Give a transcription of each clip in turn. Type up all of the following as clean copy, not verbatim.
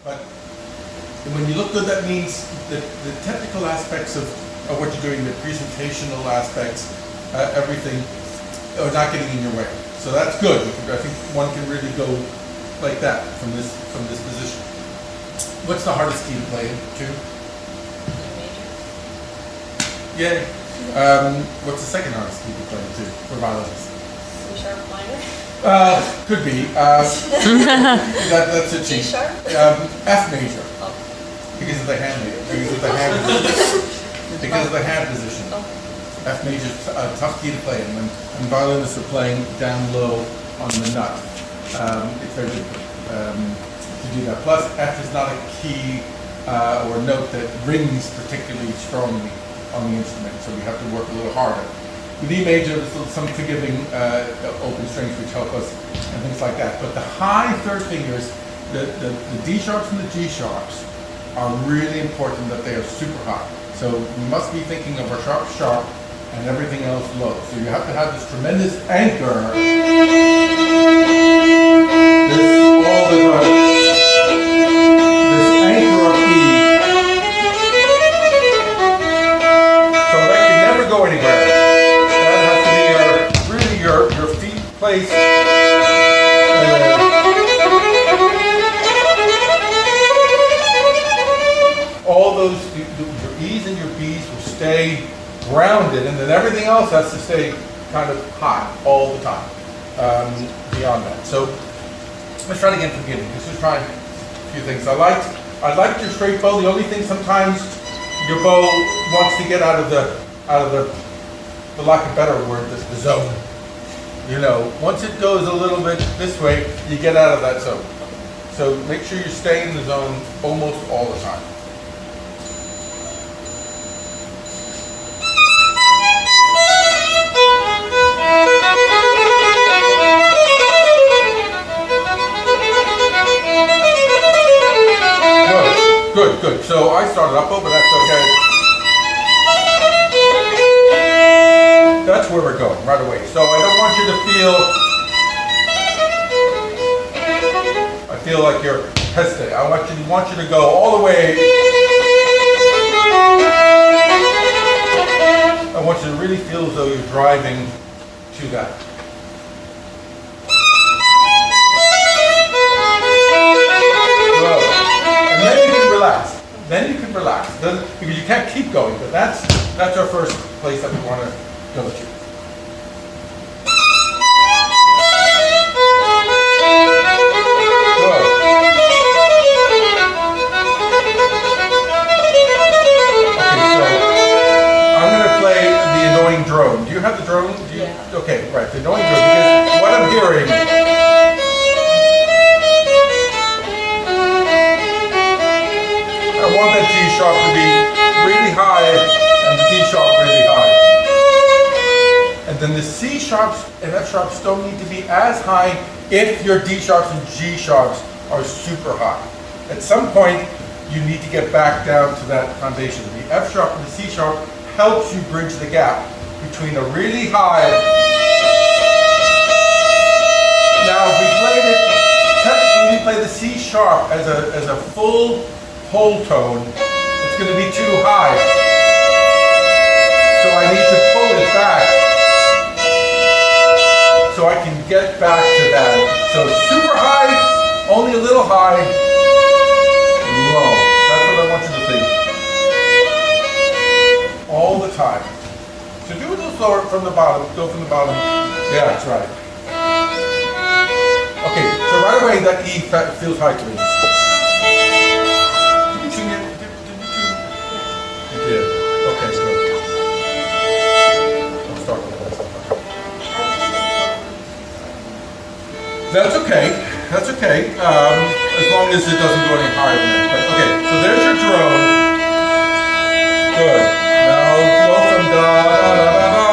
But when you look good, that means that the technical aspects of what you're doing, the presentational aspects, everything, are not getting in your way. So that's good. I think one can really go like that from this position. What's the hardest key to play to? Yeah. What's the second hardest key to play to for violins? C sharp minor. Could be. That's a cheat. G sharp. F major. Oh. Because of the hand position. Because of the hand position. Okay. F major is a tough key to play, and when violinists are playing down low on the nut, it's very difficult to do that. Plus, F is not a key or note that rings particularly strongly on the instrument, so we have to work a little harder. With E major, there's some forgiving open strings which help us and things like that. But the high third fingers, the D sharps and the G sharps, are really important that they are super high. So we must be thinking of a sharp sharp and everything else low. So you have to have this tremendous anchor. This all the this anchor of E. So that can never go anywhere. That has to be really your feet placed. All those, your E's and your B's will stay grounded, and then everything else has to stay kind of high all the time beyond that. So let's try it again from the beginning. Let's just try a few things. I liked your straight bow. The only thing sometimes your bow wants to get out of the for lack of a better word, the zone. You know, once it goes a little bit this way, you get out of that zone. So make sure you stay in the zone almost all the time. Good. So I started up, but that's okay. That's where we're going right away. So I don't want you to feel. I feel like you're hesitating. I want you to go all the way. I want you to really feel as though you're driving to that. Then you can relax. Because you can't keep going, but that's our first place that we want to go to. Good. Okay, so I'm going to play the annoying drone. Do you have the drone? Yeah. Okay, right, the annoying drone. Because what I'm hearing. I want that G sharp to be really high and the D sharp really high. And then the C sharps and F sharps don't need to be as high if your D sharps and G sharps are super high. At some point, you need to get back down to that foundation. The F sharp and the C sharp helps you bridge the gap between a really high. Now, if we played it, technically we play the C sharp as a full whole tone, it's going to be too high. So I need to pull it back so I can get back to that. So super high, only a little high, low. That's what I want you to think. All the time. So do a little slower from the bottom. Go from the bottom. Yeah, that's right. Okay, so right away that E feels high to me. Yeah. Okay, good. I'll start with that. That's okay. That's okay. As long as it doesn't go any higher than that. But okay, so there's your drone. Good. Now go from da da da da da.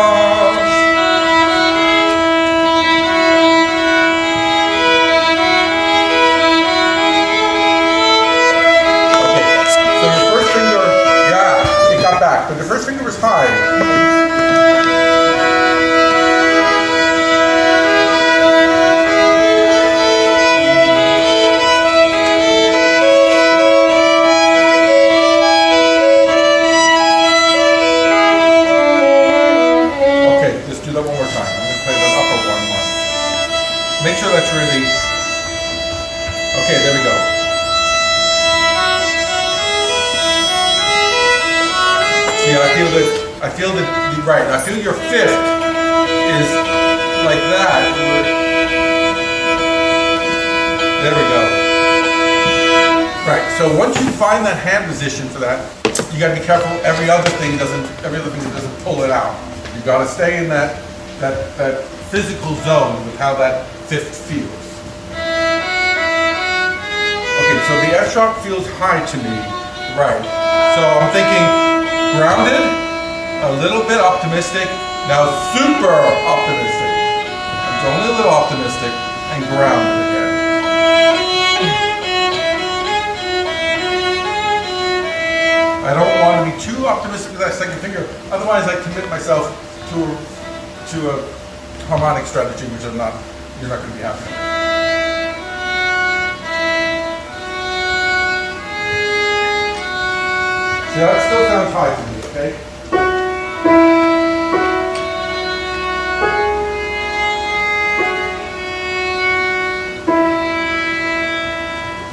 But the first finger was high. I feel that, right, I feel your fifth is like that. There we go. Right, so once you find that hand position for that, you gotta be careful every other thing that doesn't pull it out. You gotta stay in that physical zone with how that fifth feels. Okay, so the F sharp feels high to me, right. So I'm thinking grounded, a little bit optimistic, now super optimistic. It's only a little optimistic, and grounded again. I don't want to be too optimistic with that second finger, otherwise I commit myself to a harmonic strategy, which you're not going to be happy with. So that still sounds high to me, okay?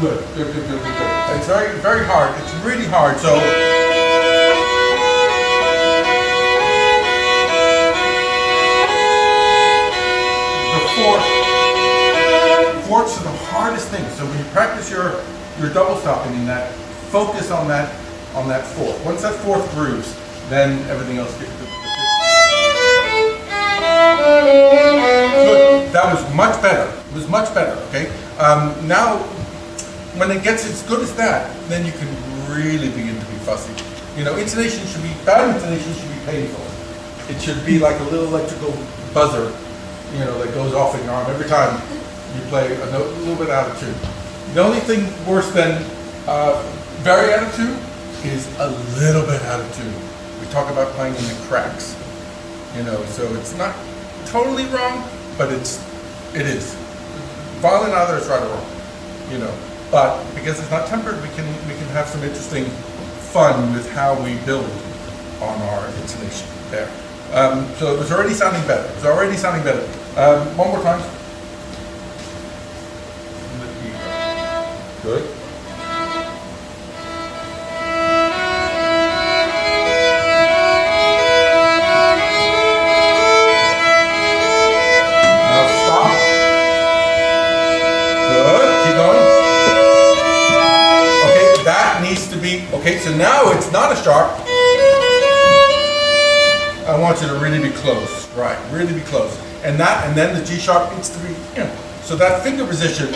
Good. It's very, very hard. It's really hard. So the fourths are the hardest thing. So when you practice your double stopping in that, focus on that fourth. Once that fourth grooves, then everything else gets good. Good. That was much better. It was much better. Okay. Now, when it gets as good as that, then you can really begin to be fussy. You know, intonation should be, bad intonation should be painful. It should be like a little electrical buzzer, you know, that goes off in your arm every time you play a note a little bit out of tune. The only thing worse than very out of tune is a little bit out of tune. We talk about playing in the cracks, you know, so it's not totally wrong, but it is. Violin either is right or wrong, you know. But because it's not tempered, we can have some interesting fun with how we build on our intonation there. So it was already sounding better. One more time. Good. Now stop. Good. Keep going. Okay, that needs to be, okay, so now it's not a sharp. I want you to really be close, right, really be close. And then the G sharp needs to be, you know, so that finger position,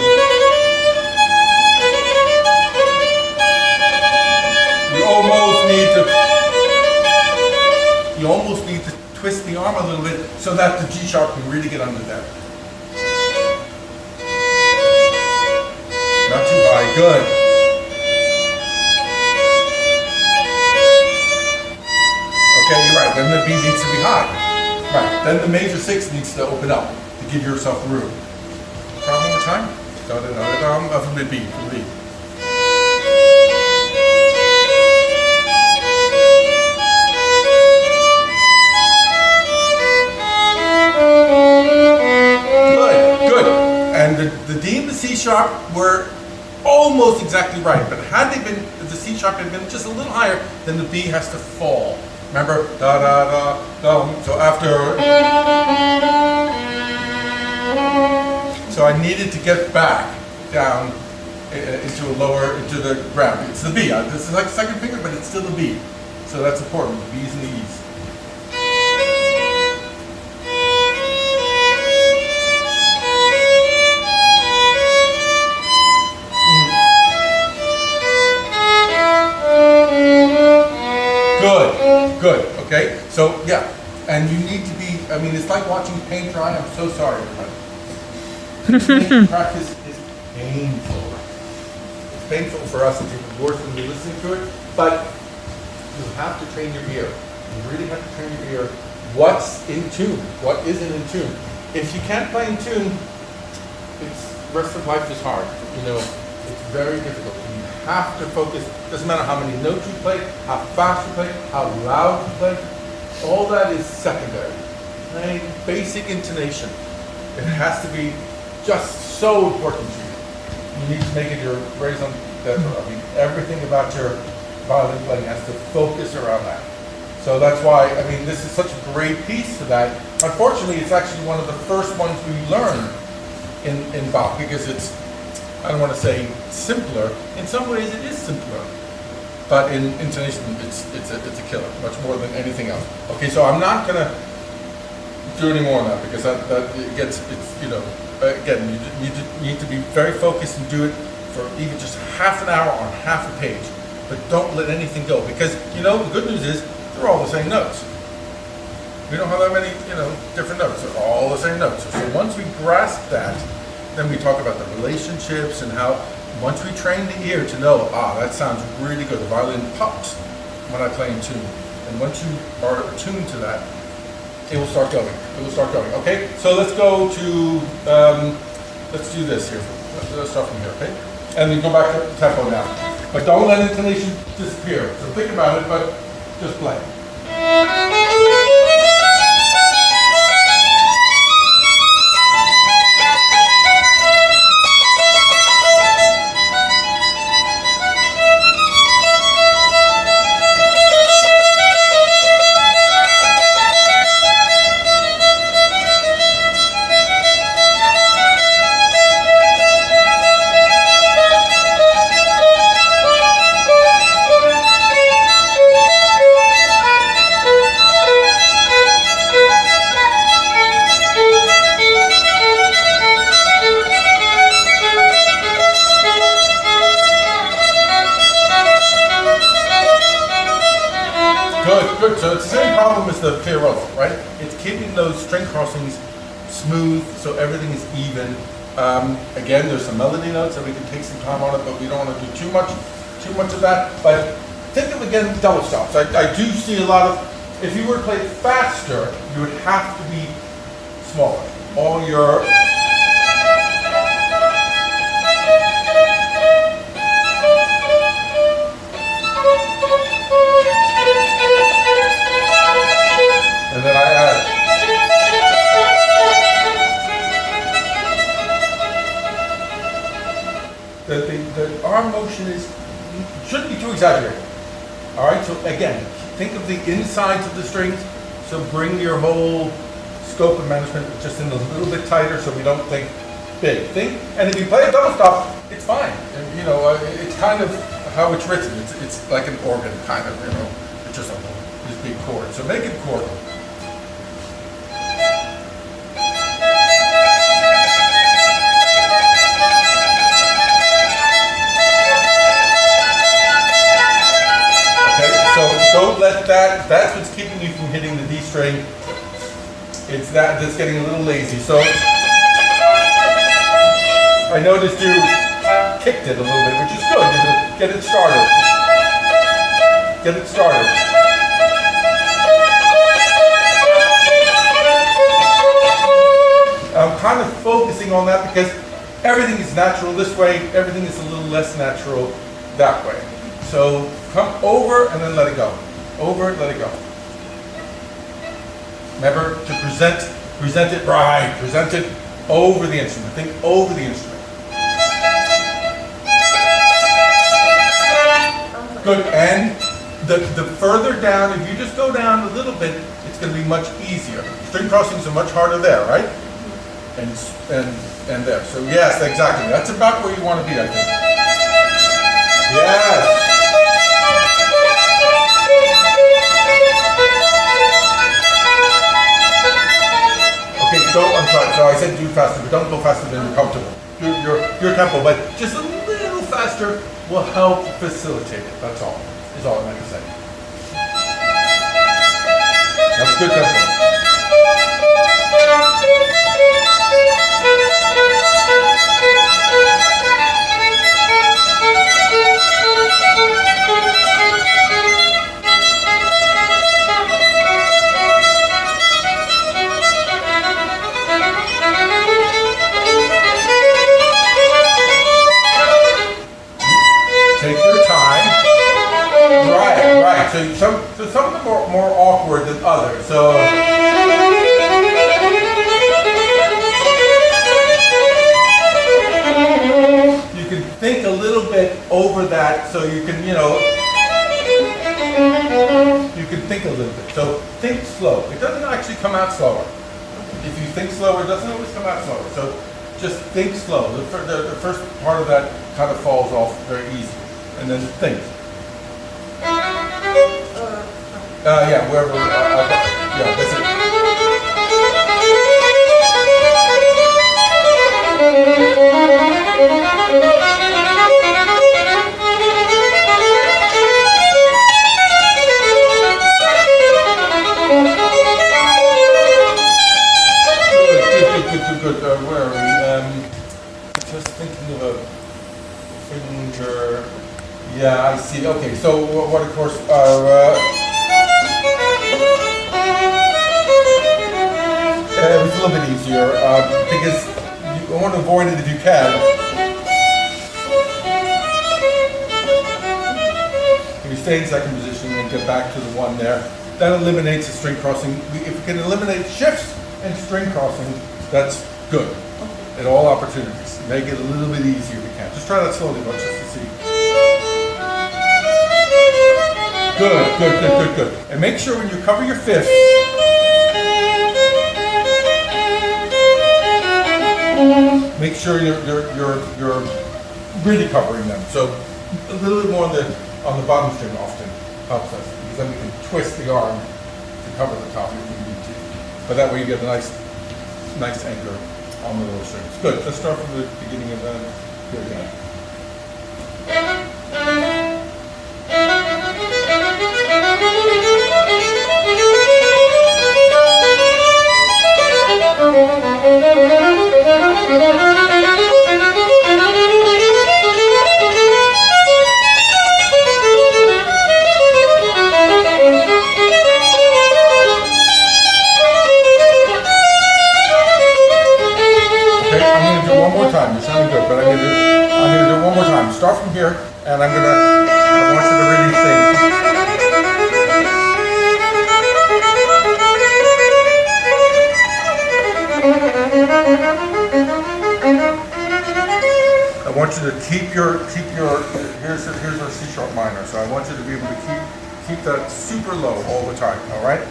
you almost need to twist the arm a little bit so that the G sharp can really get under there. Not too high, good. Okay, you're right, then the B needs to be high. Right, then the major six needs to open up to give yourself room. Try one more time. From the B, from B. Good. And the D and the C sharp were almost exactly right, but if the C sharp had been just a little higher, then the B has to fall. Remember, da da da da. So after, so I needed to get back down into the ground. It's the B. This is like second finger, but it's still the B. So that's important. The B's and the E's. Good, okay? So, yeah, and you need to be, I mean, it's like watching paint dry. I'm so sorry, everybody. Paint practice is painful. It's painful for us, it's even worse when you're listening to it, but you have to train your ear. You really have to train your ear. What's in tune? What isn't in tune? If you can't play in tune, the rest of life is hard. You know, it's very difficult. You have to focus. Doesn't matter how many notes you play, how fast you play, how loud you play. All that is secondary. Playing basic intonation. It has to be just so important to you. You need to make it your raison d'etre. I mean, everything about your violin playing has to focus around that. So that's why, I mean, this is such a great piece for that. Unfortunately, it's actually one of the first ones we learn in Bach, because it's, I don't want to say simpler. In some ways it is simpler, but in intonation it's a killer, much more than anything else. Okay, so I'm not going to do any more on that, because that it gets, it's, you know, again, you need to be very focused and do it for even just half an hour on half a page. But don't let anything go, because, you know, the good news is they're all the same notes. We don't have that many, you know, different notes. They're all the same notes. So once we grasp that, then we talk about the relationships and how, once we train the ear to know, that sounds really good. The violin pops when I play in tune. And once you are attuned to that, it will start going. It will start going. Okay, so let's go to, let's do this here. Let's start from here, okay? And then go back to tempo now. But don't let intonation disappear. So think about it, but just play. Good. So it's the same problem as the Pierrot, right? It's keeping those string crossings smooth so everything is even. Again, there's some melody notes that we can take some time on it, but we don't want to do too much of that. But think of, again, double stops. I do see a lot of, if you were to play it faster, you would have to be smaller. All your and then I add. The arm motion shouldn't be too exaggerated. All right, so again, think of the insides of the strings. So bring your whole scope of management just in a little bit tighter, so we don't think big. And if you play a double stop, it's fine. And, you know, it's kind of how it's written. It's like an organ, kind of. You know, it's just this big chord. So make it chordal. Don't let that's what's keeping you from hitting the D string. It's that's getting a little lazy. So I noticed you kicked it a little bit, which is good. Get it started. Get it started. I'm kind of focusing on that because everything is natural this way, everything is a little less natural that way. So come over and then let it go. Over, let it go. Remember to present it right. Present it over the instrument. Think over the instrument. Good. And the further down, if you just go down a little bit, it's going to be much easier. String crossings are much harder there, right? And there. So yes, exactly. That's about where you want to be, I think. Yes. I'm sorry, so I said do faster, but don't go faster than you're comfortable. Your tempo, but just a little faster will help facilitate it. That's all. Is all I meant to say. That's good tempo. Take your time. Right. So some of them are more awkward than others. So you can think a little bit over that, so you can, can think a little bit. So think slow. It doesn't actually come out slower. If you think slower, it doesn't always come out slower. So just think slow. The first part of that kind of falls off very easy. And then think. Yeah, wherever. Yeah, that's it. Good. Where are we? Just thinking of a finger. Yeah, I see. Okay, so what of course are it was a little bit easier because you want to avoid it if you can. If you stay in second position and get back to the one there, that eliminates the string crossing. If you can eliminate shifts and string crossing, that's good at all opportunities. Make it a little bit easier if you can. Just try that slowly, just to see. Good. And make sure when you cover your fifth, make sure you're really covering them. So a little bit more on the bottom string often helps us, because then we can twist the arm to cover the top if we need to. But that way you get a nice anchor on the little strings. Good. Let's start from the beginning of that. Here again. You're sounding good, but I'm gonna do it one more time. Start from here, and I want you to really think. I want you to keep your here's our C sharp minor. So I want you to be able to keep that super low all the time. All right.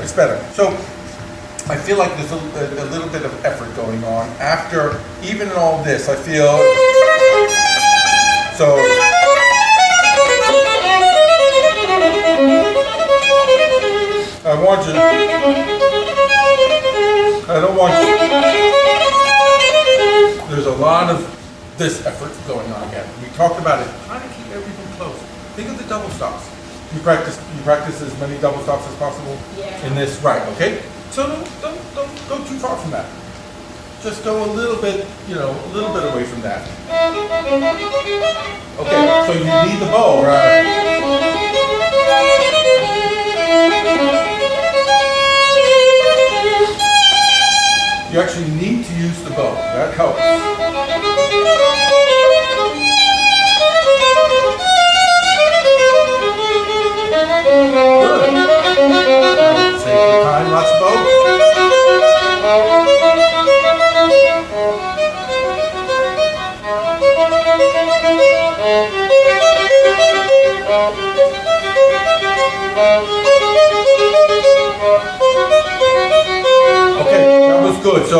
It's better. So I feel like there's a little bit of effort going on after even all this. I feel so. I want you. I don't want you. There's a lot of this effort going on again. We talked about it. Trying to keep everything close. Think of the double stops. You practice as many double stops as possible in this, right? Okay. So don't go too far from that. Just go a little bit, a little bit away from that. Okay. So you need the bow, right? You actually need to use the bow. That helps. Good. Take your time, lots of bow. Okay, that was good. So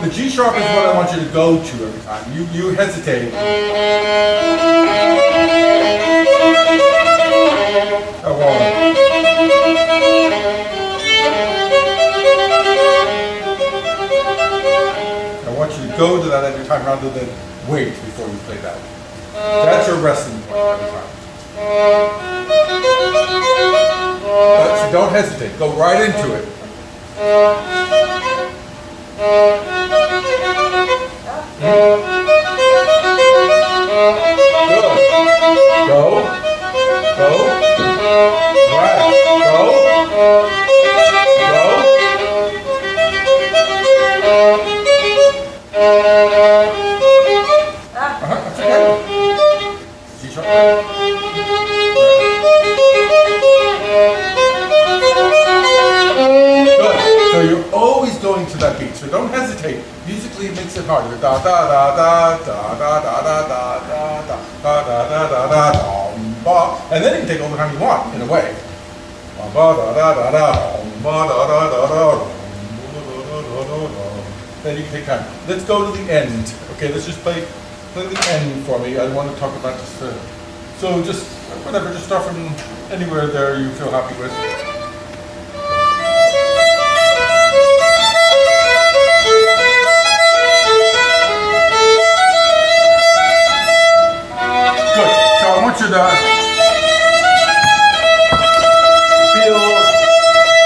the G sharp is what I want you to go to every time. You hesitate. I want you to go to that every time rather than wait before you play that. That's your resting point every time. So don't hesitate. Go right into it. Good. Go. Right. Go. Go. hey, musically it makes it harder. Da da da da da da da da da da da da da da da da ba. And then you can take all the time you want, in a way. Ba da da da da ba da da da da. Then you can take time. Let's go to the end. Okay, let's just play the end for me. I want to talk about this. So just whatever, just start from anywhere there you feel happy with. Good. So I want you to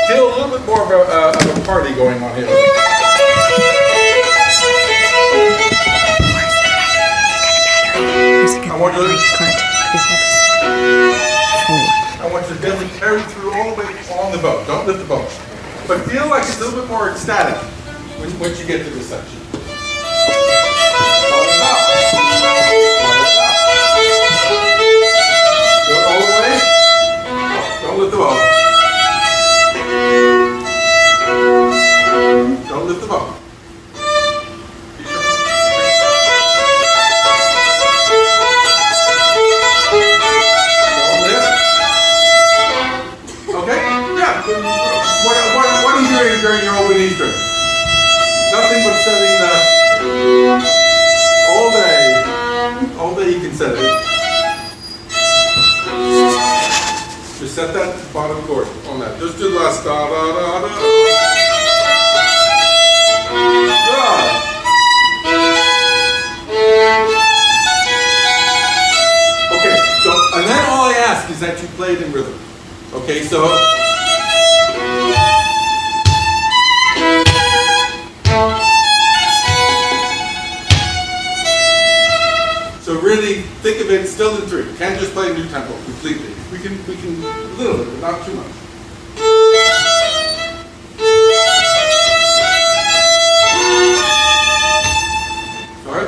feel a little bit more of a party going on here. I want you to gently carry through all the way along the bow. Don't lift the bow. But feel like it's a little bit more ecstatic once you get to this section. Go all the way. Don't lift the bow. Don't lift the bow. What are you doing during your open Eastern? Nothing but setting the all day you can set it. Just set that bottom chord on that. Just do the last da da da da. Good. Okay, so and then all I ask is that you play it in rhythm. Okay, so really think of it still in 3. Can't just play a new tempo completely. We can a little bit, but not too much. Sorry.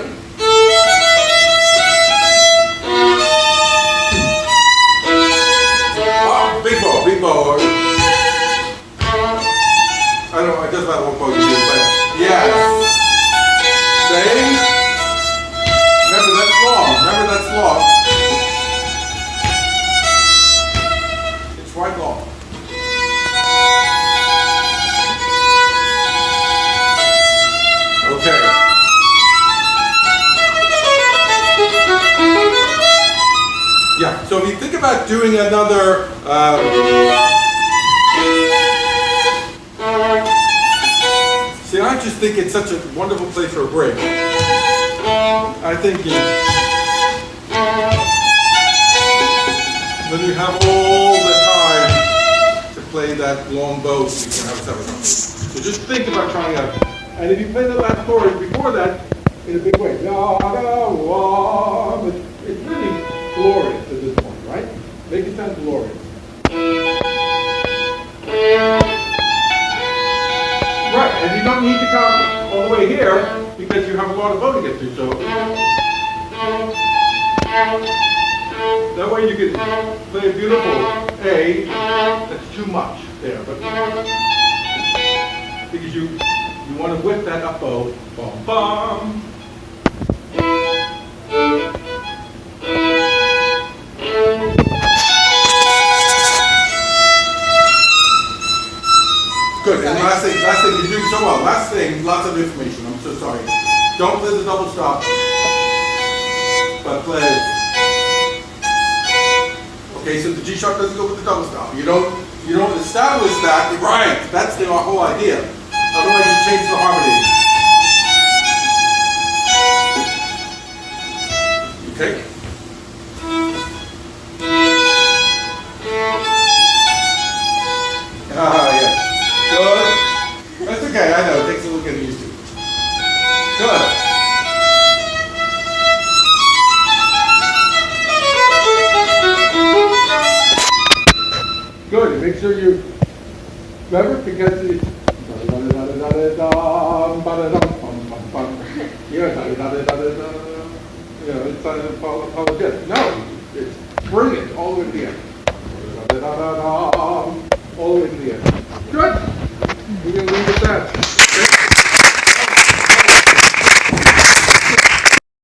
Oh, big bow. I don't know, I just about one bow you do, but yes. Same. Remember that's long. It's right long. Okay. Yeah, so if you think about doing another see, I just think it's such a wonderful place for a break. I think then you have all the time to play that long bow so you can have several songs. So just think about trying out. And if you play the last chord before that in a big way, da, da, wah, but it's really glorious at this point, right? Make it sound glorious. Right, and you don't need to come all the way here because you have a lot of bow to get through, so that way you can play a beautiful A that's too much there, but because you want to whip that up bow, bum bum. Good, and last thing, you're doing so well. Last thing, lots of information, I'm so sorry. Don't play the double stop, but play. Okay, so the G sharp doesn't go with the double stop. You don't establish that, right, that's the whole idea. Otherwise you change the harmony. Okay? Yeah. Good. That's okay, I know, it takes a little getting used to. Good. Good, make sure you remember because it's it's unapologetic. No, it's bring it all the way to the end. All the way to the end. Good. We can leave it at that.